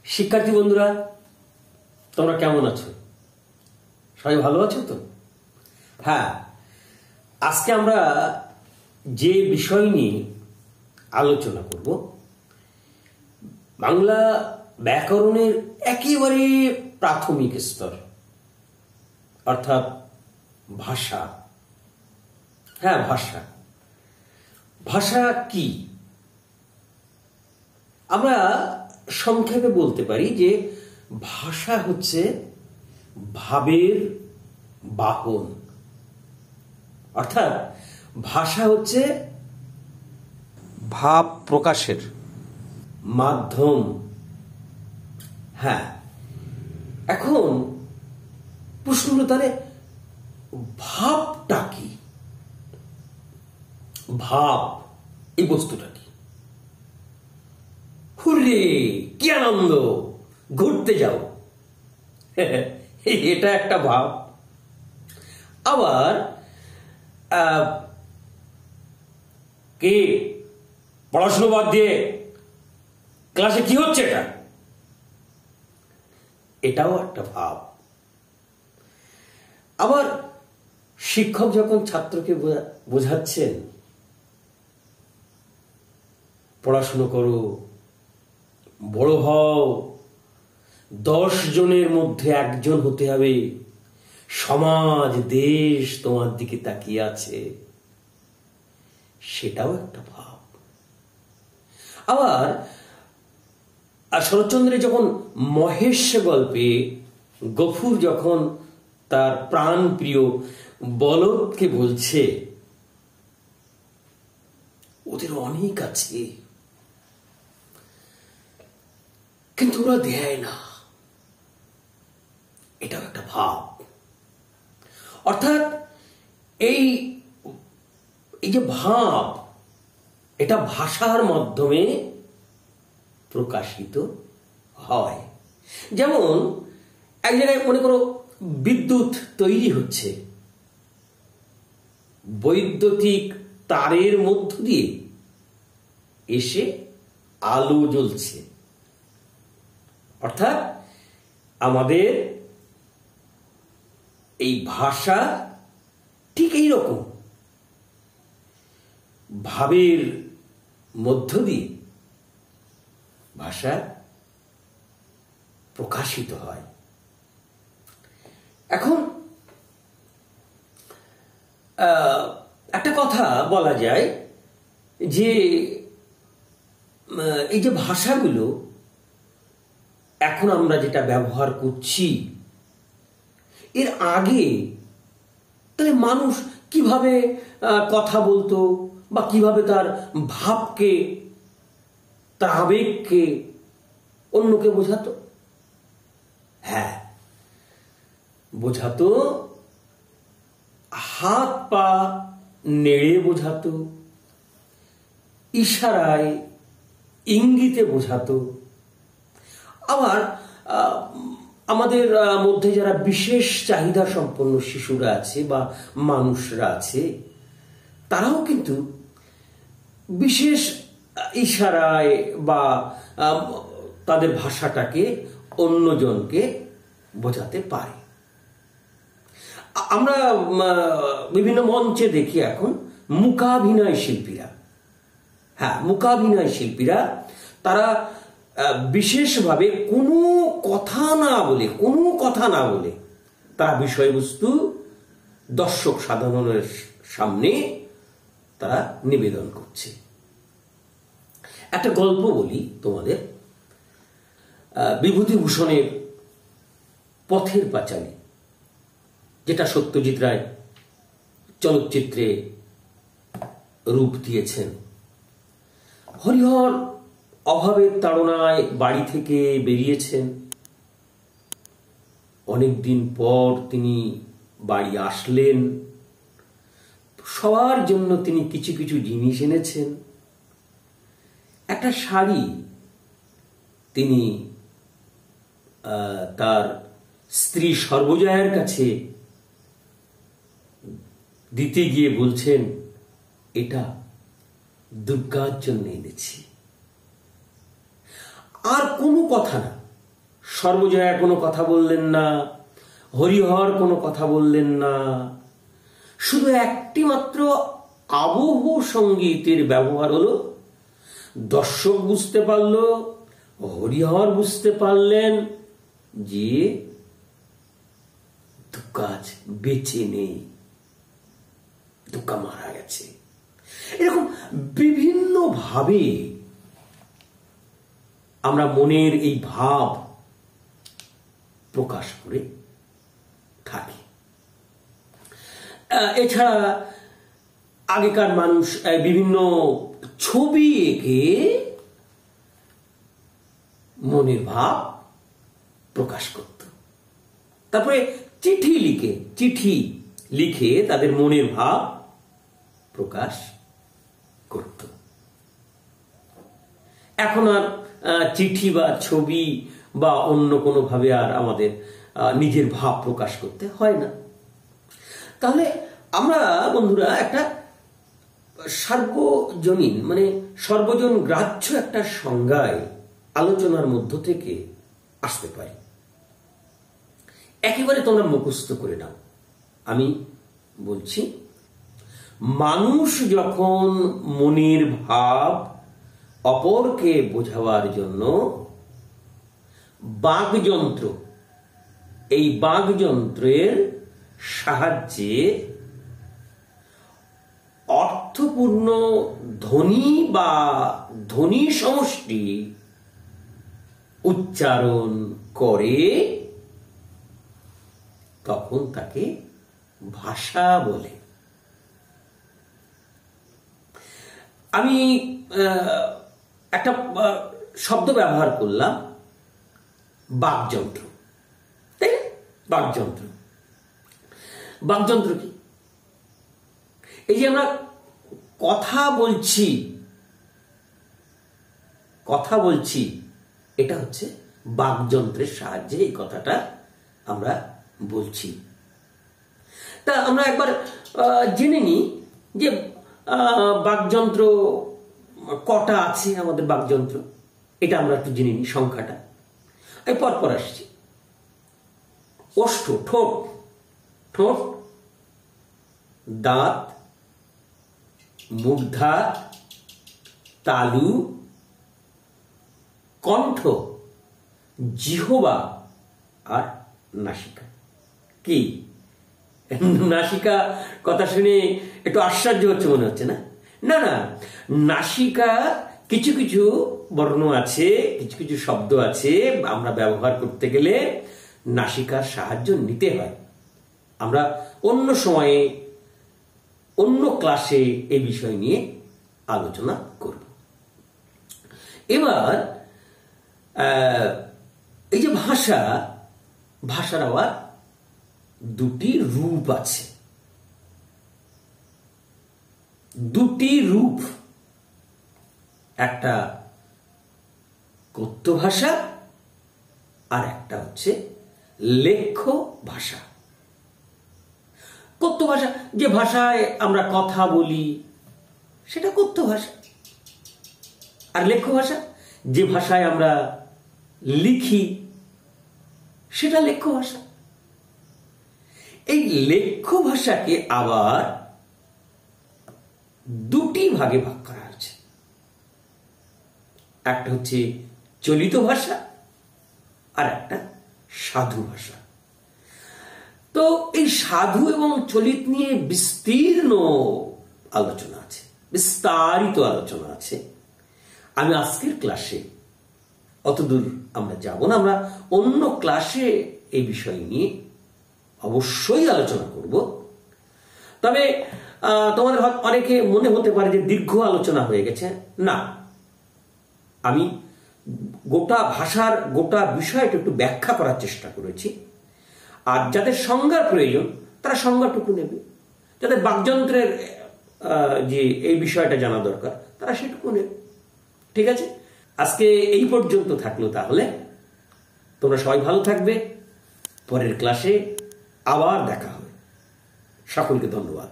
শিক্ষার্থী বন্ধুরা, তোমরা কেমন আছো? সবাই ভালো আছো তো? হ্যাঁ, আজকে আমরা যে বিষয় নিয়ে আলোচনা করব, বাংলা ব্যাকরণের একেবারে প্রাথমিক স্তর, অর্থাৎ ভাষা। হ্যাঁ, ভাষা। ভাষা কি? আমরা সংক্ষেপে বলতে পারি যে ভাষা হচ্ছে ভাবের বাহন, অর্থাৎ ভাষা হচ্ছে ভাব প্রকাশের মাধ্যম। হ্যাঁ, এখন প্রশ্ন হলো তাহলে ভাবটা কি? ভাব এই বস্তুটা কি? হুররে, কি আনন্দ, ঘুরতে যাও, এটা একটা ভাব। আবার কে পড়াশোনা বাদ দিয়ে ক্লাসে কি হচ্ছে, এটাও একটা ভাব। আবার শিক্ষক যখন ছাত্রকে বোঝাচ্ছেন, পড়াশুনো করো, বড় হও, 10 জনের মধ্যে একজন হতে হবে, সমাজ দেশ তোমার দিকে তাকিয়ে আছে, সেটাও একটা ভাব। আবার শরৎচন্দ্রের যখন মহেশ গল্পে গফুর যখন তার প্রাণ প্রিয় বলদকে বলছে ওদের অনেক আছে কিন্তু ওরা দেয় না, এটাও একটা ভাব। অর্থাৎ এই যে ভাব, এটা ভাষার মাধ্যমে প্রকাশিত হয়। যেমন এক জায়গায় মনে করো বিদ্যুৎ তৈরি হচ্ছে, বৈদ্যুতিক তারের মধ্য দিয়ে এসে আলো জ্বলছে। অর্থাৎ আমাদের এই ভাষা ঠিক এই রকম, ভাবের মধ্য দিয়ে ভাষা প্রকাশিত হয়। এখন একটা কথা বলা যায় যে এই যে ভাষাগুলো এখন আমরা যেটা ব্যবহার করছি, এর আগে তাহলে মানুষ কিভাবে কথা বলতো বা কিভাবে তার ভাবকে, তার আবেগকে অন্যকে বোঝাতো? হ্যাঁ, বোঝাতো হাত পা নেড়ে বোঝাতো, ইশারায় ইঙ্গিতে বোঝাতো। আবার আমাদের মধ্যে যারা বিশেষ চাহিদা সম্পন্ন শিশুরা আছে বা মানুষরা আছে, তারাও কিন্তু বিশেষ ইশারায় বা তাদের ভাষাটাকে অন্যজনকে বোঝাতে পারে। আমরা বিভিন্ন মঞ্চে দেখি এখন মূকাভিনয় শিল্পীরা। হ্যাঁ, মূকাভিনয় শিল্পীরা তারা বিশেষভাবে কোনো কথা না বলে তারা বিষয়বস্তু দর্শক সাধারণের সামনে তারা নিবেদন করছে। একটা গল্প বলি তোমাদের, বিভূতিভূষণের পথের পাঁচালী, যেটা সত্যজিৎ রায় চলচ্চিত্রে রূপ দিয়েছেন। হরিহর অভাবের তাড়নায় বাড়ি থেকে বেরিয়েছেন, অনেকদিন পর তিনি বাড়ি আসলেন, সবার জন্য তিনি কিছু কিছু জিনিস এনেছেন। একটা শাড়ি তিনি তার স্ত্রী সর্বজয়ার কাছে দিতে গিয়ে বলছেন, এটা দুর্গার জন্য এনেছি। আর কোনো কথা না, সর্বজয়া কোনো কথা বললেন না, হরিহর কোনো কথা বললেন না, শুধু একটি মাত্র আবহ সঙ্গীতের ব্যবহার হলো। দর্শক বুঝতে পারল, হরিহর বুঝতে পারলেন যে দুর্গা আজ বেঁচে নেই, দুর্গা মারা গেছে। এরকম বিভিন্ন ভাবে আমরা মনের এই ভাব প্রকাশ করে থাকি। এছাড়া আগেকার মানুষ বিভিন্ন ছবি এঁকে মনের ভাব প্রকাশ করত। তারপরে চিঠি লিখে তাদের মনের ভাব প্রকাশ করত। এখন আর চিঠি বা ছবি বা অন্য কোনো ভাবে আর আমাদের নিজের ভাব প্রকাশ করতে হয় না। তাহলে আমরা বন্ধুরা একটা সার্বজনীন মানে সর্বজন গ্রাহ্য একটা সংজ্ঞায় আলোচনার মধ্য থেকে আসতে পারি। একেবারে তোমরা মুখস্থ করে নাও। আমি বলছি, মানুষ যখন মনের ভাব অপরকে বোঝাবার জন্য বাকযন্ত্র, এই বাকযন্ত্রের সাহায্যে অর্থপূর্ণ ধ্বনি বা ধ্বনি সমষ্টি উচ্চারণ করে, তখন তাকে ভাষা বলে। আমি একটা শব্দ ব্যবহার করলাম, বাকযন্ত্র, তাই না? বাকযন্ত্র কি? এই যে আমরা কথা বলছি, এটা হচ্ছে বাকযন্ত্রের সাহায্যে এই কথাটা আমরা বলছি। তা আমরা একবার জেনে নিই যে বাকযন্ত্র কটা আছে আমাদের বাকযন্ত্র, এটা আমরা একটু জেনে নিই সংখ্যাটা। আমি পরপর আসছি। ওষ্ঠ, ঠোঁট, দাঁত, মূর্ধা, তালু, কণ্ঠ, জিহ্বা আর নাসিকা। কি নাসিকা কথা শুনে একটু আশ্চর্য হচ্ছে মনে হচ্ছে না? না, নাসিকা কিছু কিছু বর্ণ আছে, কিছু কিছু শব্দ আছে, আমরা ব্যবহার করতে গেলে নাসিকার সাহায্য নিতে হয়। আমরা অন্য সময়ে অন্য ক্লাসে এই বিষয় নিয়ে আলোচনা করব। এবার এই যে ভাষার আবার দুটি রূপ আছে। একটা কথ্য ভাষা আর একটা হচ্ছে লেখ্য ভাষা। কথ্য ভাষা যে ভাষায় আমরা কথা বলি সেটা কথ্য ভাষা, আর লেখ্য ভাষা যে ভাষায় আমরা লিখি সেটা লেখ্য ভাষা। এই লেখ্য ভাষাকে আবার দুটি ভাগে ভাগ করা হয়েছে। একটা হচ্ছে চলিত ভাষা আর একটা সাধু ভাষা। তো এই সাধু এবং চলিত নিয়ে বিস্তারিত আলোচনা আছে। আমি আজকের ক্লাসে অতদূর আমরা যাব না। আমরা অন্য ক্লাসে এই বিষয় নিয়ে অবশ্যই আলোচনা করব। তবে তোমাদের অনেকে মনে হতে পারে যে দীর্ঘ আলোচনা হয়ে গেছে। না, আমি গোটা বিষয়টা একটু ব্যাখ্যা করার চেষ্টা করেছি। আর যাদের সংজ্ঞার প্রয়োজন তারা সংজ্ঞাটুকু নেবে, যাদের বাকযন্ত্রের যে এই বিষয়টা জানা দরকার তারা সেটুকু নেবে। ঠিক আছে, আজকে এই পর্যন্ত থাকলো। তাহলে তোমরা সবাই ভালো থাকবে। পরের ক্লাসে আবার দেখা হবে। সকলকে ধন্যবাদ।